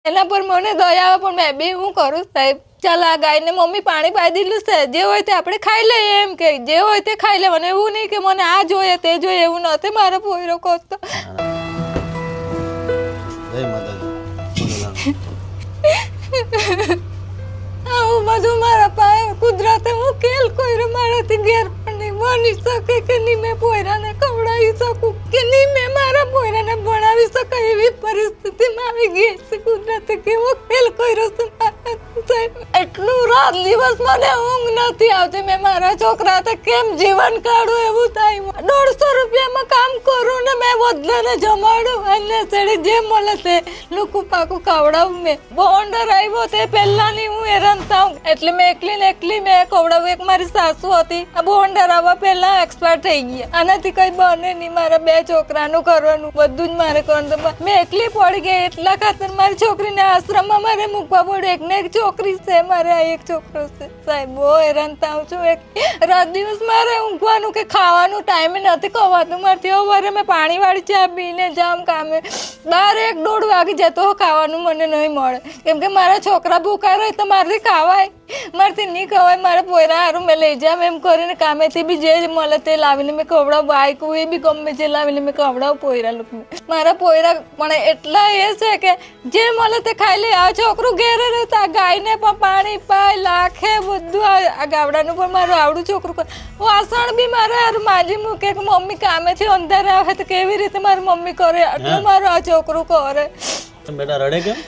એના પર મને દયા આવે પણ મેં બી હું કરું સાહેબ ચાલ આ ગાયને મમ્મી પાણી પાઈ દીધું છે જે હોય તે આપણે ખાઈ લઈએ એમ કે જે હોય તે ખાઈ લેવાનું એવું નહીં કે મને આ જોઈએ તે જોઈએ એવું નથી મારો પોયરો કોતો જય માતાજી આવું બધું મારા પાસે કુદરતે મુકેલ કોઈ મારાથી ઘેર પણ નહીં બની શકે કે નહીં મેં પોયરાને ખવડાવી શકું કે નહીં મેં મારા પોયરાને ભણાવી શકાય એવી પરિસ્થિતિમાં આવી ગઈ છે કુદરતે કેવો ખેલ કર્યો છે સાહેબ એટલું રાત દિવસ મને ઊંઘ નથી આવતી મેં મારા છોકરા કેમ જીવન કાઢું એવું થાય 150 રૂપિયામાં કામ કરું ને મેં બદલાને જમાડું અને સેડે જે મળે તે લુકું પાકું ખવડાવું મેં બોન્ડર આવ્યો તે પહેલાની હું હેરાન થાઉં એટલે મેં એકલી મેં ખવડાવું એક મારી સાસુ હતી આ બોન્ડર આવવા પહેલા એક્સપાયર થઈ ગયા આનાથી કઈ બને નહીં મારા 2 છોકરાનું કરવાનું બધું જ મારે કરવાનું મેં એકલી પડી ગઈ એટલા ખાતર મારી છોકરીને આશ્રમમાં મારે મૂકવા પડ્યું એકને એક છોકરી છે મારે આ એક છોકરો છે સાહેબ બહુ હેરાન થાઉં છું એક રાત દિવસ મારે ઊંઘવાનું કે ખાવાનું ટાઈમે નથી ખવાતું મારથી સવારે મેં પાણીવાળી ચા પીને જામ કામે 12-1 વાગી જાય તો ખાવાનું મને નહીં મળે કેમ કે મારા છોકરા ભૂખા રહે તો મારથી ખાવાય મારથી નહીં ખવાય મારા પોયરા હારું મેં લઈ જામ એમ કરીને કામેથી બી જે મળે તે લાવીને મેં ખવડાવું બાઈક એ બી ગમે જે લાવીને મેં ખવડાવું પોયરા લોકોને મારા પોયરા પણ એટલા એ છે કે જે મળે તે ખાઈ લે આ છોકરું ઘેરે રહેતા ગાયને પણ પાણી પાય લાખે બધું આ ગાવડાનું પણ મારું આવડું છોકરું વાસણ બી મારે હારું માજી મૂકે કે મમ્મી કામેથી અંધારે આવે તો કેવી રીતે મારી મમ્મી કરે આટલું મારું આ છોકરું કરે બેટા રડે કેમ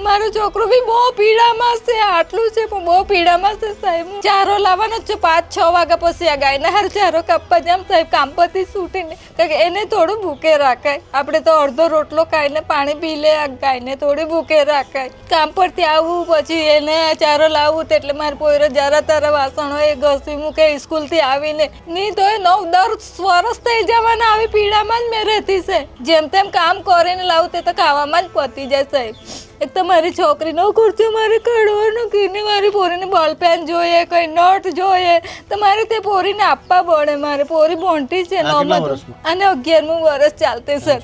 મારું છોકરું બી બહુ પીડામાં છે આટલું છે પણ બહુ પીડામાં છે સાહેબ ચારો લાવવાનો છે 5-6 વાગ્યા પછી આ ગાયને હાર ચારો કાપવા જામ સાહેબ કામ પરથી છૂટીને કારણ કે એને થોડું ભૂખે રાખાય આપણે તો અડધો રોટલો ખાઈને પાણી પી લે આ ગાયને થોડી ભૂખે રાખાય કામ પરથી આવવું પછી એને ચારો લાવવું એટલે મારે પોયરો જરા તારા વાસણો એ ઘસી મૂકે સ્કૂલથી આવીને નહીં તો એ 9-10 વર્ષ થઈ જવાના આવી પીડામાં જ મેં રહેતી છે જેમ તેમ કામ કરીને લાવું તે તો ખાવામાં જ પતી જાય સાહેબ એક તો મારી છોકરીનો ખર્ચો મારે કાઢવાનો કે મારી પોરીને બોલ પેન જોઈએ કઈ નોટ જોઈએ તો મારે તે પોરીને આપવા પડે મારે પોરી મોટી છે 9માં અને 11મું વર્ષ ચાલતી છે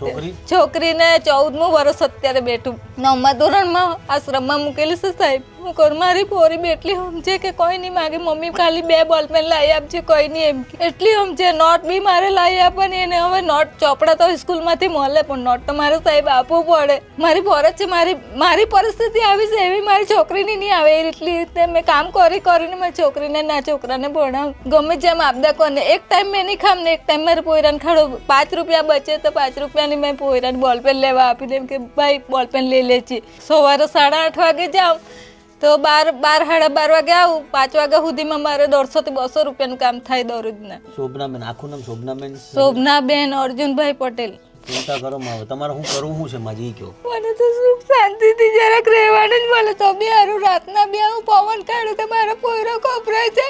છોકરીને 14મું વર્ષ અત્યારે બેઠું 9મા ધોરણમાં આશ્રમમાં મૂકેલી છે સાહેબ હું કરું મારી પોરી બી એટલી સમજે કે કોઈ નહીં માગે મમ્મી ખાલી 2 બોલ પેન લાવી આપજે કોઈ નહીં એમ એટલી સમજે નોટ બી મારે લાવી આપવાની એને હવે નોટ ચોપડા તો સ્કૂલમાંથી મળે પણ નોટ તો મારે સાહેબ આપવું પડે મારી ફરજ છે મારી પરિસ્થિતિ આવી છે એવી મારી છોકરીની નહીં આવે એટલી રીતે મેં કામ કરીને મારી છોકરીને ના છોકરાને ભણાવું ગમે જેમ આપદા કોને એક ટાઈમ મેં નહીં ખામ ને એક ટાઈમ મારે પોયરાને ખાડો 5 રૂપિયા બચે તો 5 રૂપિયાની મેં પોયરાને બોલપેન લેવા આપી દઉં કે ભાઈ બોલપેન લઈ લે છે સવારે 8:30 વાગે જાઉં તો 12-12 વાગે આવું 5 વાગ્યા સુધીમાં મારે 150 થી 200 રૂપિયાનું કામ થાય દરરોજના શોભનાબેન આખું નામ શોભનાબેન અર્જુનભાઈ પટેલ ચિંતા કરો માં તમારે શું કરવું શું છે માજી કયો મને તો સુખ શાંતિથી જરાક રહેવાનું જ મળે તો બી હારું રાતના બી આવું પવન કાઢું તો મારો પોયરો કોપરાય છે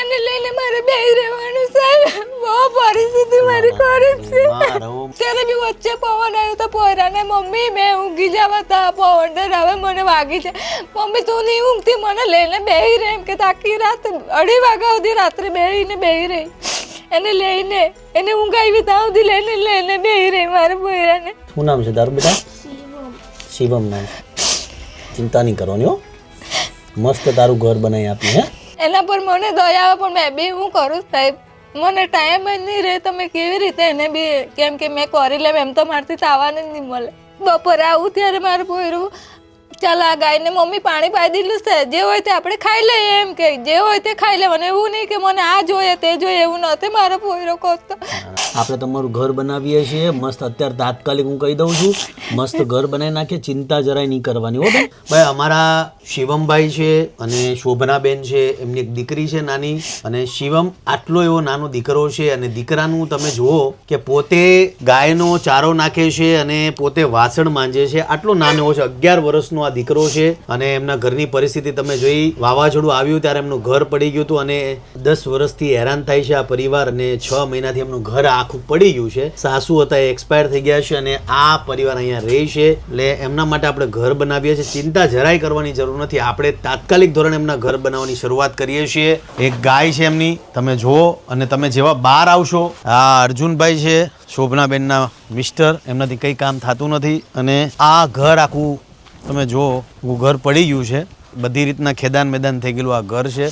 એને લઈને મારે બેહી રહેવાનું સાહેબ બહુ પરિસ્થિતિ મારી ખરાબ છે ત્યારે બી વચ્ચે પવન આવ્યો તો પોયરાને મમ્મી મેં ઊંઘી જવા તા પવન ડરાવે મને વાગી છે મમ્મી તું નહીં ઊંઘતી મને લઈને બેહી રહે એમ કે આખી રાત 2:30 વાગ્યા સુધી રાત્રે બેહી રહી એને લઈને એને ઊંઘ આવી ત્યાં સુધી લઈને બેહી રહી મારા પોયરાને શું નામ છે તારું બેટા શિવમ નામ ચિંતા નહીં કરવાની હો મસ્ત તારું ઘર બનાવી આપી હે એના પર મને દયા આવે પણ મેં બી હું કરું સાહેબ મને ટાઈમ જ નહીં રહે તમે કેવી રીતે એને બી કેમ કે મેં કરી લેમ એમ તો મારથી થવાનું જ નહીં મળે બપોરે આવું ત્યારે મારું પોયરું ચાલ આ ગાયને મમ્મી પાણી પાઈ દીધું છે જે હોય તે આપણે ખાઈ લઈએ એમ કે જે હોય તે ખાઈ લેવાનું એવું નહીં કે મને આ જોઈએ તે જોઈએ એવું નથી મારો પોયરો કોતો આપણે તમારું ઘર બનાવીએ છીએ મસ્ત અત્યારે તાત્કાલિક હું કહી દઉં છું મસ્ત ઘર બનાવી નાખીએ ચિંતા જરાય નહીં કરવાની હો ભાઈ અમારા શિવમભાઈ છે અને શોભનાબેન છે એમની એક દીકરી છે નાની અને શિવમ આટલો એવો નાનો દીકરો છે અને દીકરાનું તમે જુઓ કે પોતે ગાયનો ચારો નાખે છે અને પોતે વાસણ માંજે છે આટલો નાનો છે 11 વર્ષનો દીકરો છે અને એમના ઘરની પરિસ્થિતિ તમે જોઈ વાવાઝોડું આવ્યું ત્યારે એમનું ઘર પડી ગયું હતું અને 10 વર્ષથી હેરાન થાય છે આ પરિવાર અને 6 મહિનાથી એમનું ઘર આખું પડી ગયું છે સાસુ હતા એ એક્સપાયર થઈ ગયા છે અને આ પરિવાર અહીંયા રહે છે એટલે એમના માટે આપણે ઘર બનાવીએ છીએ ચિંતા જરાય કરવાની જરૂર નથી આપણે તાત્કાલિક ધોરણે એમના ઘર બનાવવાની શરૂઆત કરીએ છીએ એક ગાય છે એમની તમે જુઓ અને તમે જેવા બહાર આવશો આ અર્જુનભાઈ છે શોભનાબેનના મિસ્ટર એમનાથી કંઈ કામ થતું નથી અને આ ઘર આખું તમે જો હું ઘર પડી ગયું છે, બધી રીતના ખેદાન મેદાન થઈ ગયેલું આ ઘર છે.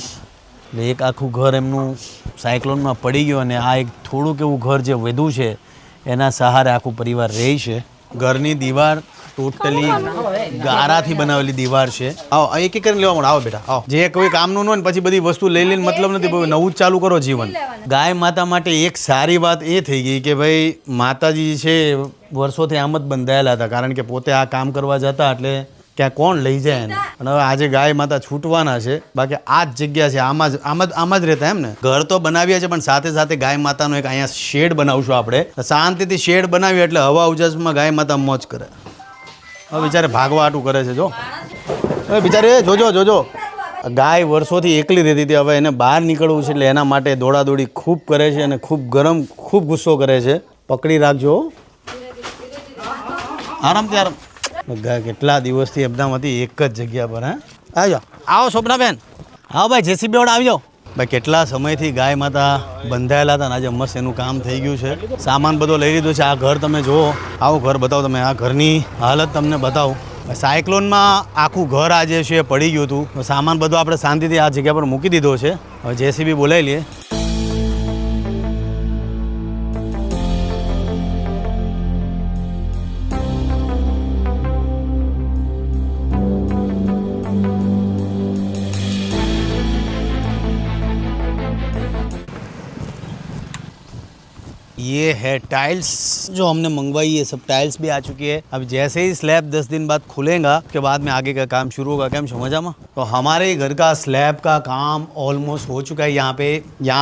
એટલે એક આખું ઘર એમનું સાયક્લોનમાં પડી ગયું અને આ એક થોડુંક એવું ઘર જે વધ્યું છે એના સહારે આખું પરિવાર રહે છે. ઘરની દીવાર ટોટલી ગારાથી બનાવેલી દીવાર છે. આવો એક એક કરીને લેવા મળે. આવો બેટા આવો. જે કોઈ કામનું ન હોય ને પછી બધી વસ્તુ લઈ લઈને મતલબ નથી, નવું જ ચાલુ કરો જીવન. ગાય માતા માટે એક સારી વાત એ થઈ ગઈ કે ભાઈ માતાજી છે વર્ષોથી આમ જ બંધાયેલા હતા, કારણ કે પોતે આ કામ કરવા જતા એટલે ક્યાં કોણ લઈ જાય એને. અને હવે આજે ગાય માતા છૂટવાના છે, બાકી આ જ જગ્યા છે, આમાં જ રહેતા એમ ને. ઘર તો બનાવ્યા છે પણ સાથે સાથે ગાય માતાનો એક અહીંયા શેડ બનાવશું આપણે. શાંતિથી શેડ બનાવીએ એટલે હવા ઉજાસમાં ગાય માતા મોજ કરે. હવે બિચારે ભાગવા આટું કરે છે. જો હવે બિચારે જોજો ગાય વર્ષોથી એકલી રહેતી હતી, હવે એને બહાર નીકળવું છે એટલે એના માટે દોડાદોડી ખૂબ કરે છે અને ખૂબ ગરમ, ખૂબ ગુસ્સો કરે છે. પકડી રાખજો આરામથી આરામ. ગાય કેટલા દિવસથી એકદમ હતી એક જ જગ્યા પર. આવજો, આવો શોભનાબેન, આવો ભાઈ જેસીબી વાળા આવજો. ભાઈ કેટલા સમયથી ગાય માતા બંધાયેલા હતા ને આજે મસ્ત એનું કામ થઈ ગયું છે. સામાન બધો લઈ લીધો છે. આ ઘર તમે જુઓ, આવું ઘર બતાવો તમે, આ ઘરની હાલત તમને બતાવું. સાયક્લોનમાં આખું ઘર આજે છે પડી ગયું હતું. સામાન બધો આપણે શાંતિથી આ જગ્યા પર મૂકી દીધો છે. હવે જેસીબી બોલાવી લઈએ. ये है टाइल्स जो हमने मंगवाई है, सब टाइल्स भी आ चुकी है. अब जैसे ही स्लैब 10 दिन बाद खुलेगा उसके बाद में आगे का काम शुरू होगा. क्या समझा में? तो हमारे घर का स्लैब का काम ऑलमोस्ट हो चुका है. यहाँ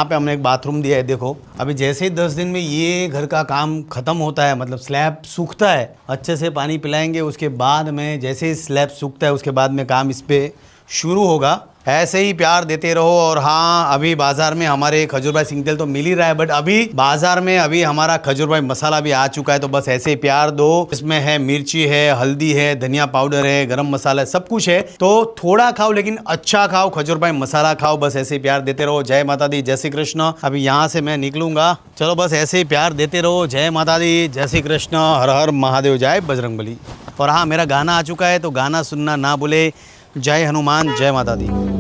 पे हमने एक बाथरूम दिया है. देखो अभी जैसे ही 10 दिन में ये घर का काम खत्म होता है, मतलब स्लैब सूखता है, अच्छे से पानी पिलाएंगे, उसके बाद में जैसे ही स्लैब सूखता है उसके बाद में काम इस पर शुरू होगा. ऐसे ही प्यार देते रहो. और हाँ, अभी बाजार में हमारे खजूरभाई सिंगतेल तो मिल ही रहा है, बट अभी बाजार में अभी हमारा खजूरभाई मसाला भी आ चुका है. तो बस ऐसे ही प्यार दो. इसमें है मिर्ची है, हल्दी है, धनिया पाउडर है, गरम मसाला है, सब कुछ है. तो थोड़ा खाओ लेकिन अच्छा खाओ, खजूरभाई मसाला खाओ. बस ऐसे ही प्यार देते रहो. जय माता दी, जय श्री कृष्ण. अभी यहाँ से मैं निकलूंगा. चलो बस ऐसे ही प्यार देते रहो. जय माता दी, जय श्री कृष्ण, हर हर महादेव, जय बजरंगबली. और हाँ, मेरा गाना आ चुका है तो गाना सुनना ना भूले. जय हनुमान, जय माता दी.